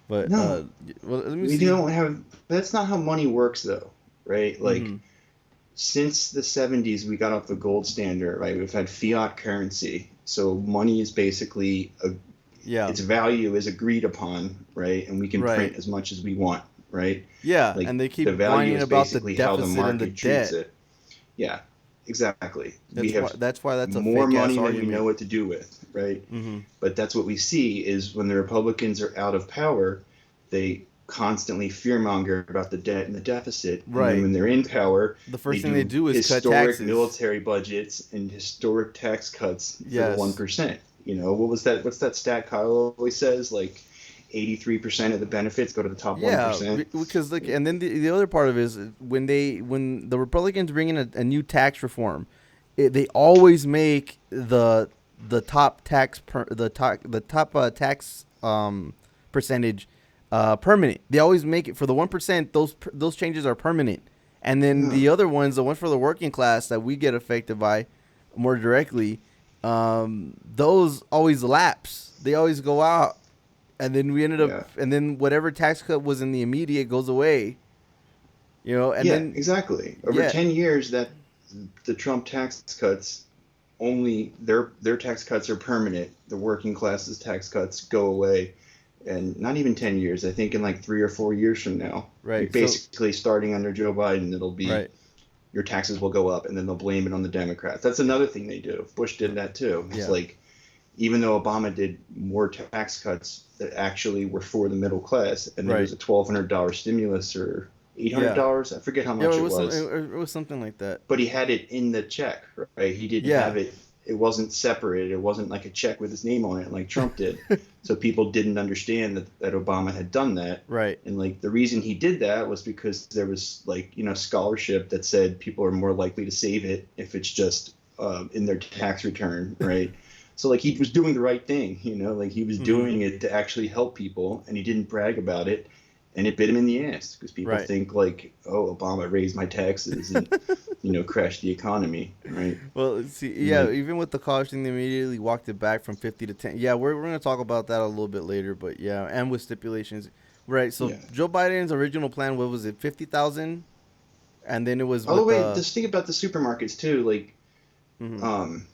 But No, well, let me we see. don't have. That's not how money works, though, right? Like Hmm. since the 70s, we got off the gold standard, right? We've had fiat currency, so money is basically Yeah. its value is agreed upon, right? And we can Right. print as much as we want, right? Yeah, Like and they the keep value whining is about the basically how the deficit and the market treats debt. it. Yeah, exactly. We That's why. have That's why that's a more fake ass money than we know argument. what to do with, right? Hmm. But that's what we see is when the Republicans are out of power, they constantly fearmonger about the debt and the deficit. And then Right. when they're in power, The they first thing they do do is cut historic taxes. military budgets and historic tax cuts for the Yes. 1%. You know, what was that? What's that stat Kyle always says? Like 83% of the benefits go to the top Yeah, 1%. because like, and then the other part of it is when the Republicans bring in a new tax reform, they always make the top tax the top tax percentage permanent. They always make it for the 1%. Those changes are permanent, and then Yeah, the other ones, the one for the working class that we get affected by more directly, those always lapse. They always go out, and then we ended up, yeah, and then whatever tax cut was in the immediate goes away, and yeah, then exactly. Over yeah, 10 years, that the Trump tax cuts only their tax cuts are permanent. The working class's tax cuts go away, and not even 10 years. I think in like 3 or 4 years from now, right. So basically starting under Joe Biden, it'll be right, your taxes will go up, and then they'll blame it on the Democrats. That's another thing they do. Bush did r- that too. It's yeah, like even though Obama did more tax cuts that actually were for the middle class, and there was right, a $1,200 stimulus or eight hundred yeah, dollars, I forget how yeah. much it was, It was something like that. but he had it in the check, right? He didn't Yeah, have it. It wasn't separated. It wasn't like a check with his name on it like Trump did. So people didn't understand that Obama had done that. right. And like the reason he did that was because there was like, scholarship that said people are more likely to save it if it's just in their tax return, right? So like he was doing the right thing, like he was Hmm. doing it to actually help people and he didn't brag about it and it bit him in the ass because people Right. think like, oh, Obama raised my taxes and crashed the economy, right? Well, see, And yeah, like, even with the college thing, they immediately walked it back from 50 to 10. Yeah, we're gonna talk about that a little bit later, but yeah, and with stipulations, right? So yeah. Joe Biden's original plan, what was it, 50,000, and then it was By the with way, the. just think about the supermarkets too. Like, Mhm. um,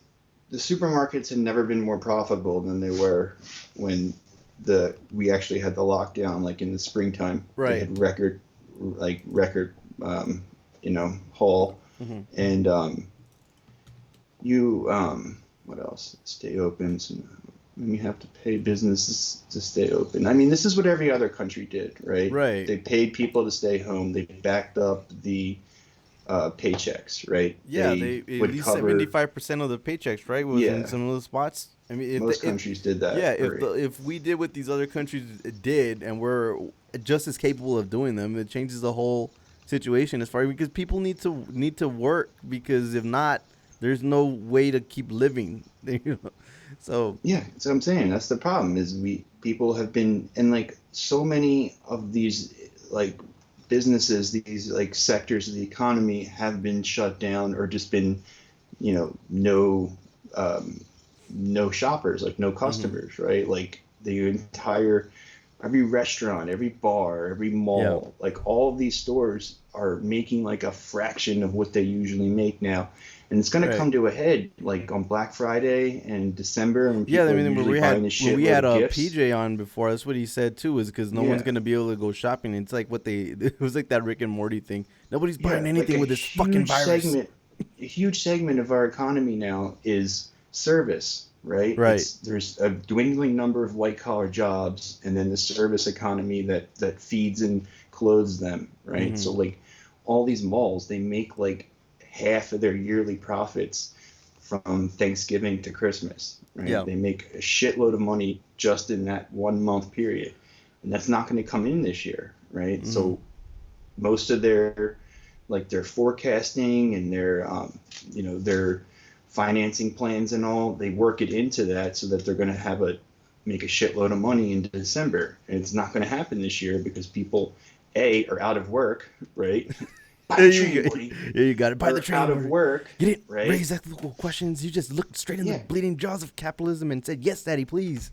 the supermarkets had never been more profitable than they were when we actually had the lockdown. Like in the springtime, they Right. had record, haul, Hmm. and you what else? Stay open. So you have to pay businesses to stay open. I mean, this is what every other country did, right? Right. They paid people to stay home. They backed up the paychecks, right? Yeah, They they at would least cover, 75% of the paychecks, right, was in yeah, some of the spots. I mean, most countries did that, right? if we did what these other countries did, and we're just as capable of doing them, it changes the whole situation as far because people need to work because if not, there's no way to keep living. So Yeah, that's what I'm saying. That's the problem is people have been, and like so many of these like businesses, these like sectors of the economy have been shut down or just been, no um, no shoppers, like no hmm, customers, right? Like the entire every restaurant, every bar, every yeah, mall, like all of these stores are making like a fraction of what they usually make now. And it's going to right. come to a head like on Black Friday and December when Yeah, I people are mean, usually buying a when we shitload had of a gifts. PJ on before, that's what he said too, is because no one's Yeah. gonna be able to go shopping. It's like what they it was like that Rick and Morty thing. Nobody's buying Yeah, like anything with this fucking virus. a huge segment of our economy now is service, right? Right. There's a dwindling number of white collar jobs and then the service economy that feeds and clothes them, right? Mm-hmm. So like all these malls, they make like half of their yearly profits from Thanksgiving to Christmas, right? Yeah. They make a shitload of money just in that 1 month period. And that's not going to come in this year, right? Mm-hmm. So most of their forecasting and their financing plans and all, they work it into that so that they're going to make a shitload of money in December. And it's not going to happen this year because people are out of work, right? Buy There the you train, go. Woody. There you got it. Buy the Are out train, of Morty. work, You didn't right? raise ethical questions. You just looked straight in the Yeah, bleeding jaws of capitalism and said, "Yes, Daddy, please."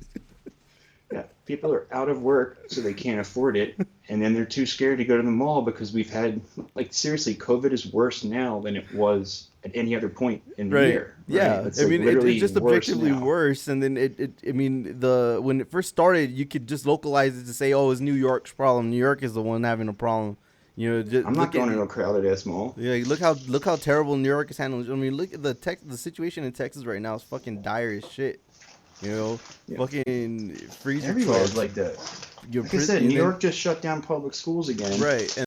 Yeah, people are out of work, so they can't afford it, and then they're too scared to go to the mall because we've had, like, seriously, COVID is worse now than it was at any other point in the Right. year, right? Yeah. It's I like mean, it's literally just worse objectively now. worse. And then I mean, when it first started, you could just localize it to say, oh, it's New York's problem. New York is the one having a problem. You know, just I'm not look at, going to a crowded ass mall. yeah, look how terrible New York is handling. I mean, look at the situation in Texas right now is fucking dire as shit. You know, Yeah, fucking freezer everywhere. trucks, Like the your like I said, and New then York just shut down public schools again. right,